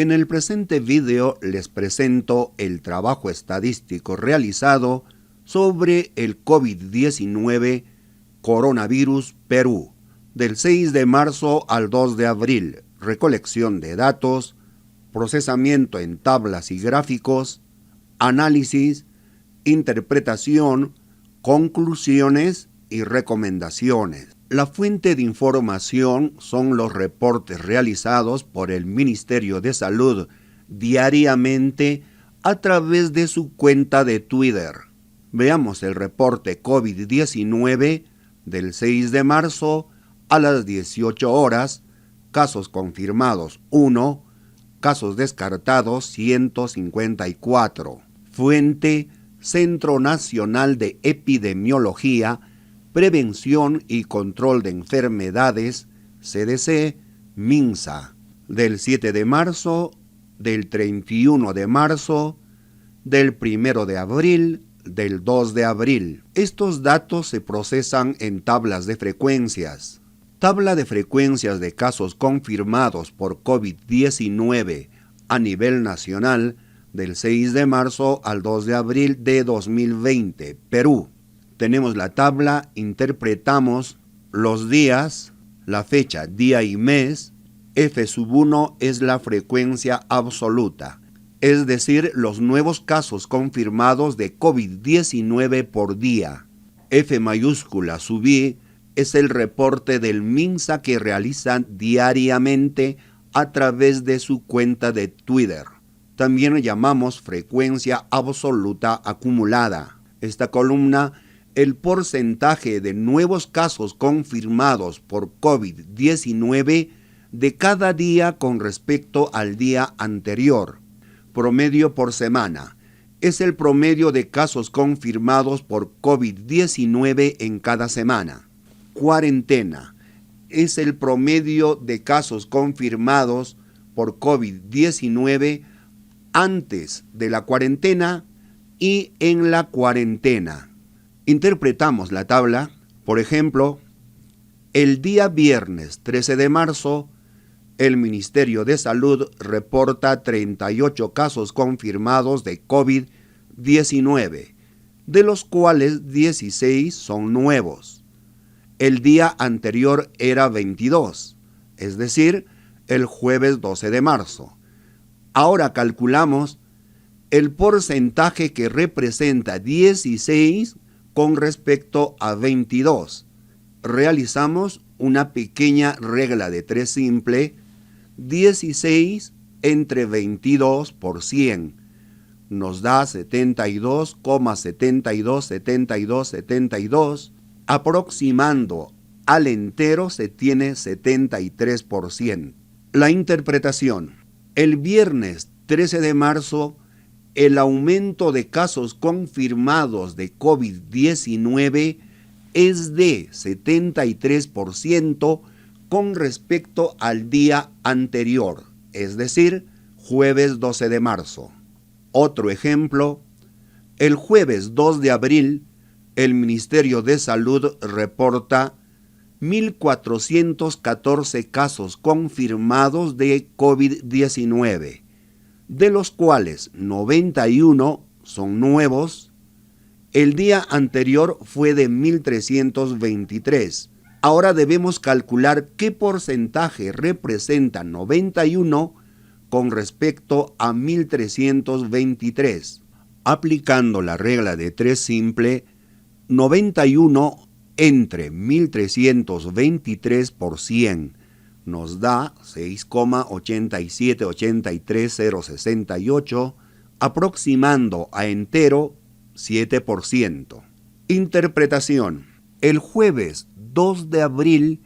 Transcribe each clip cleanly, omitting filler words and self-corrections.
En el presente video les presento el trabajo estadístico realizado sobre el COVID-19 Coronavirus Perú, del 6 de marzo al 2 de abril, recolección de datos, procesamiento en tablas y gráficos, análisis, interpretación, conclusiones y recomendaciones. La fuente de información son los reportes realizados por el Ministerio de Salud diariamente a través de su cuenta de Twitter. Veamos el reporte COVID-19 del 6 de marzo a las 18 horas, casos confirmados 1, casos descartados 154. Fuente Centro Nacional de Epidemiología, Prevención y Control de Enfermedades, CDC, MINSA, del 7 de marzo, del 31 de marzo, del 1 de abril, del 2 de abril. Estos datos se procesan en tablas de frecuencias. Tabla de frecuencias de casos confirmados por COVID-19 a nivel nacional del 6 de marzo al 2 de abril de 2020, Perú. Tenemos la tabla, interpretamos los días, la fecha, día y mes. F1 es la frecuencia absoluta, es decir, los nuevos casos confirmados de COVID-19 por día. F mayúscula sub I es el reporte del MINSA que realizan diariamente a través de su cuenta de Twitter. También llamamos frecuencia absoluta acumulada. Esta columna, el porcentaje de nuevos casos confirmados por COVID-19 de cada día con respecto al día anterior. Promedio por semana. Es el promedio de casos confirmados por COVID-19 en cada semana. Cuarentena. Es el promedio de casos confirmados por COVID-19 antes de la cuarentena y en la cuarentena. Interpretamos la tabla. Por ejemplo, el día viernes 13 de marzo, el Ministerio de Salud reporta 38 casos confirmados de COVID-19, de los cuales 16 son nuevos. El día anterior era 22, es decir, el jueves 12 de marzo. Ahora calculamos el porcentaje que representa 16 con respecto a 22. Realizamos una pequeña regla de 3 simple, 16 entre 22 por 100. Nos da 72,72. Aproximando al entero se tiene 73%. La interpretación. El viernes 13 de marzo, el aumento de casos confirmados de COVID-19 es de 73% con respecto al día anterior, es decir, jueves 12 de marzo. Otro ejemplo, el jueves 2 de abril, el Ministerio de Salud reporta 1.414 casos confirmados de COVID-19, de los cuales 91 son nuevos. El día anterior fue de 1.323. Ahora debemos calcular qué porcentaje representa 91 con respecto a 1.323. Aplicando la regla de 3 simple, 91 entre 1.323 por 100 nos da 6,8783068, aproximando a entero 7%. Interpretación. El jueves 2 de abril,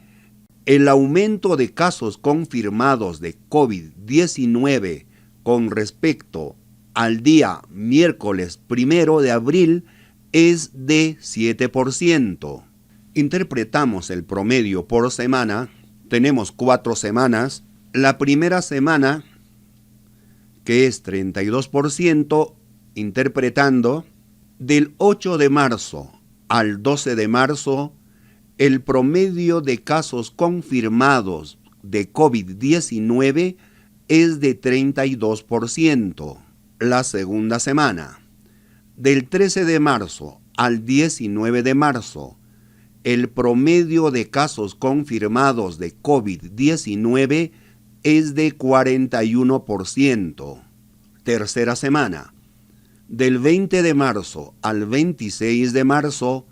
el aumento de casos confirmados de COVID-19 con respecto al día miércoles 1 de abril es de 7%. Interpretamos el promedio por semana. Tenemos 4 semanas. La primera semana, que es 32%, interpretando, del 8 de marzo al 12 de marzo, el promedio de casos confirmados de COVID-19 es de 32%. La segunda semana, del 13 de marzo al 19 de marzo, el promedio de casos confirmados de COVID-19 es de 41%. Tercera semana, del 20 de marzo al 26 de marzo,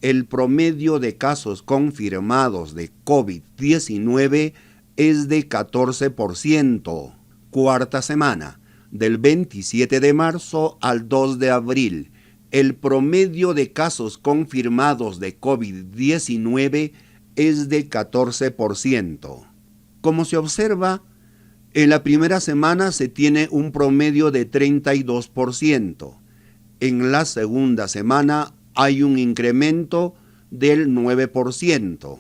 el promedio de casos confirmados de COVID-19 es de 14%. Cuarta semana, del 27 de marzo al 2 de abril, el promedio de casos confirmados de COVID-19 es de 14%. Como se observa, en la primera semana se tiene un promedio de 32%. En la segunda semana hay un incremento del 9%.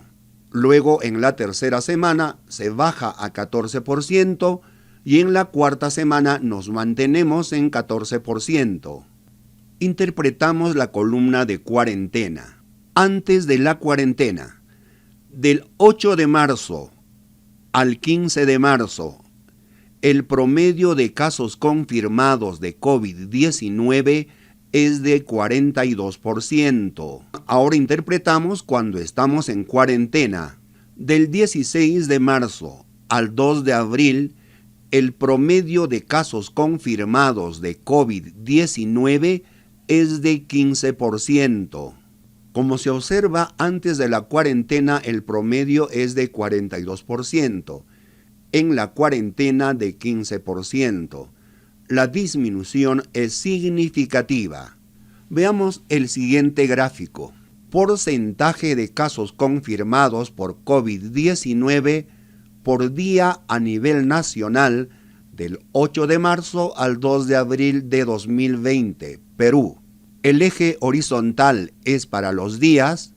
Luego en la tercera semana se baja a 14% y en la cuarta semana nos mantenemos en 14%. Interpretamos la columna de cuarentena. Antes de la cuarentena, del 8 de marzo al 15 de marzo, el promedio de casos confirmados de COVID-19 es de 42%. Ahora interpretamos cuando estamos en cuarentena. Del 16 de marzo al 2 de abril, el promedio de casos confirmados de COVID-19 es de 15%. Como se observa, antes de la cuarentena el promedio es de 42%. En la cuarentena de 15%. La disminución es significativa. Veamos el siguiente gráfico. Porcentaje de casos confirmados por COVID-19 por día a nivel nacional del 8 de marzo al 2 de abril de 2020, Perú. El eje horizontal es para los días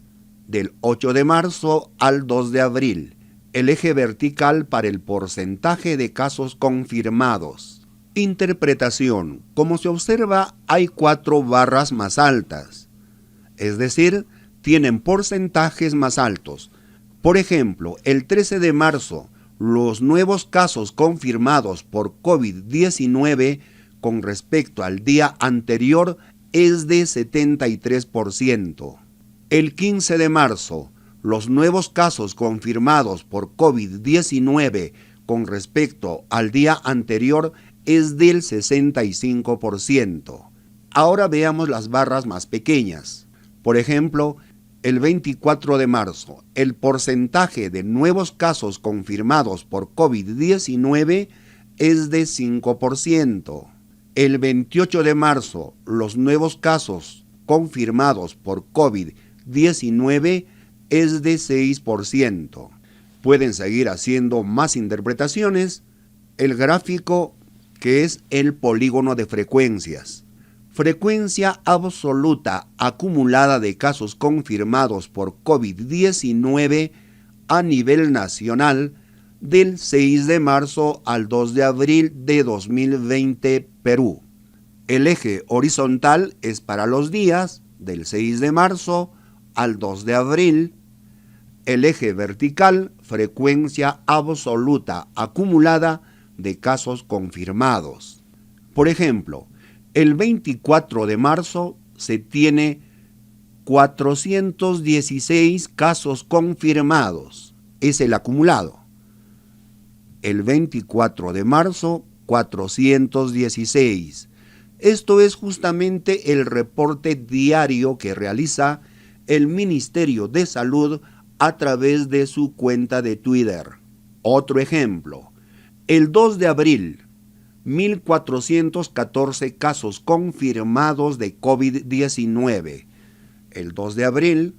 del 8 de marzo al 2 de abril. El eje vertical para el porcentaje de casos confirmados. Interpretación. Como se observa, hay 4 barras más altas. Es decir, tienen porcentajes más altos. Por ejemplo, el 13 de marzo, los nuevos casos confirmados por COVID-19 con respecto al día anterior es de 73%. El 15 de marzo, los nuevos casos confirmados por COVID-19 con respecto al día anterior es del 65%. Ahora veamos las barras más pequeñas. Por ejemplo, el 24 de marzo, el porcentaje de nuevos casos confirmados por COVID-19 es de 5%. El 28 de marzo, los nuevos casos confirmados por COVID-19 es de 6%. Pueden seguir haciendo más interpretaciones. El gráfico, que es el polígono de frecuencias. Frecuencia absoluta acumulada de casos confirmados por COVID-19 a nivel nacional del 6 de marzo al 2 de abril de 2020, Perú. El eje horizontal es para los días del 6 de marzo al 2 de abril. El eje vertical, frecuencia absoluta acumulada de casos confirmados. Por ejemplo, el 24 de marzo se tiene 416 casos confirmados. Es el acumulado. El 24 de marzo, 416. Esto es justamente el reporte diario que realiza el Ministerio de Salud a través de su cuenta de Twitter. Otro ejemplo. El 2 de abril, 1.414 casos confirmados de COVID-19. El 2 de abril,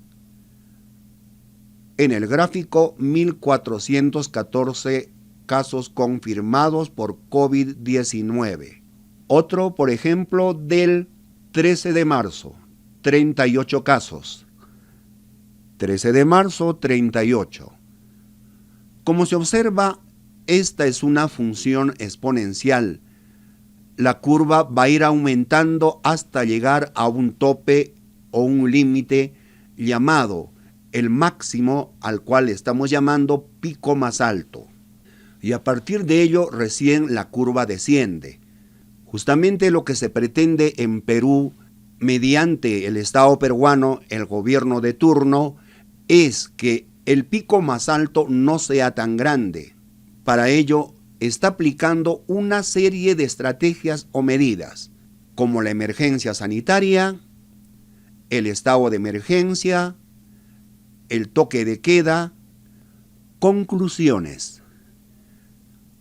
en el gráfico, 1.414 casos confirmados por COVID-19. Otro, por ejemplo, del 13 de marzo, 38 casos. 13 de marzo, 38. Como se observa, esta es una función exponencial. La curva va a ir aumentando hasta llegar a un tope o un límite llamado el máximo, al cual estamos llamando pico más alto. y a partir de ello recién la curva desciende. Justamente lo que se pretende en Perú, mediante el Estado peruano, el gobierno de turno, es que el pico más alto no sea tan grande. Para ello, está aplicando una serie de estrategias o medidas, como la emergencia sanitaria, el estado de emergencia, el toque de queda. Conclusiones.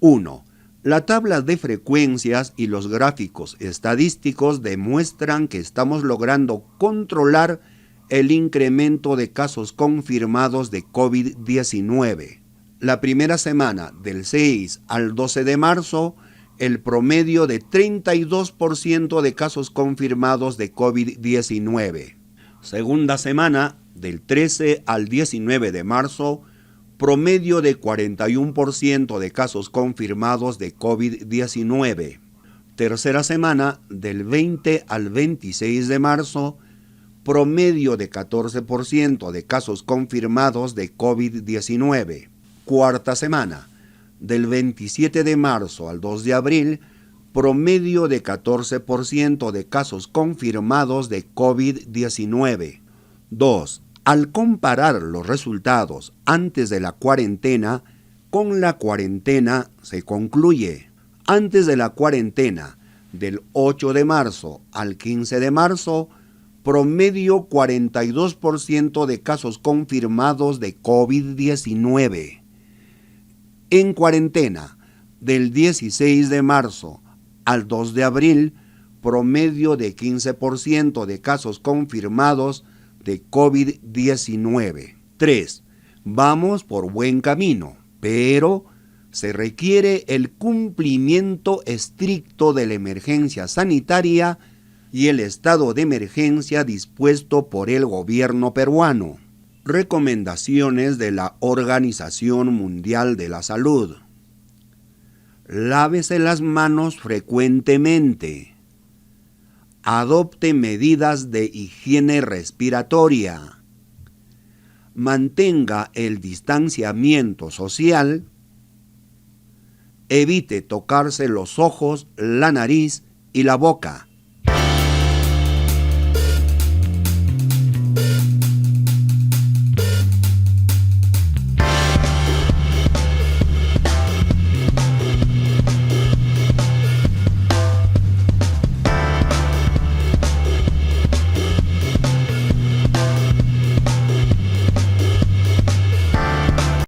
1. La tabla de frecuencias y los gráficos estadísticos demuestran que estamos logrando controlar el incremento de casos confirmados de COVID-19. La primera semana, del 6 al 12 de marzo, el promedio de 32% de casos confirmados de COVID-19. Segunda semana, del 13 al 19 de marzo, promedio de 41% de casos confirmados de COVID-19. Tercera semana, del 20 al 26 de marzo, promedio de 14% de casos confirmados de COVID-19. Cuarta semana, del 27 de marzo al 2 de abril, promedio de 14% de casos confirmados de COVID-19. 2. Al comparar los resultados antes de la cuarentena con la cuarentena, se concluye: antes de la cuarentena, del 8 de marzo al 15 de marzo, promedio 42% de casos confirmados de COVID-19. En cuarentena, del 16 de marzo al 2 de abril, promedio de 15% de casos confirmados de COVID-19. 3. Vamos por buen camino, pero se requiere el cumplimiento estricto de la emergencia sanitaria y el estado de emergencia dispuesto por el gobierno peruano. Recomendaciones de la Organización Mundial de la Salud. Lávese las manos frecuentemente. Adopte medidas de higiene respiratoria. Mantenga el distanciamiento social. Evite tocarse los ojos, la nariz y la boca.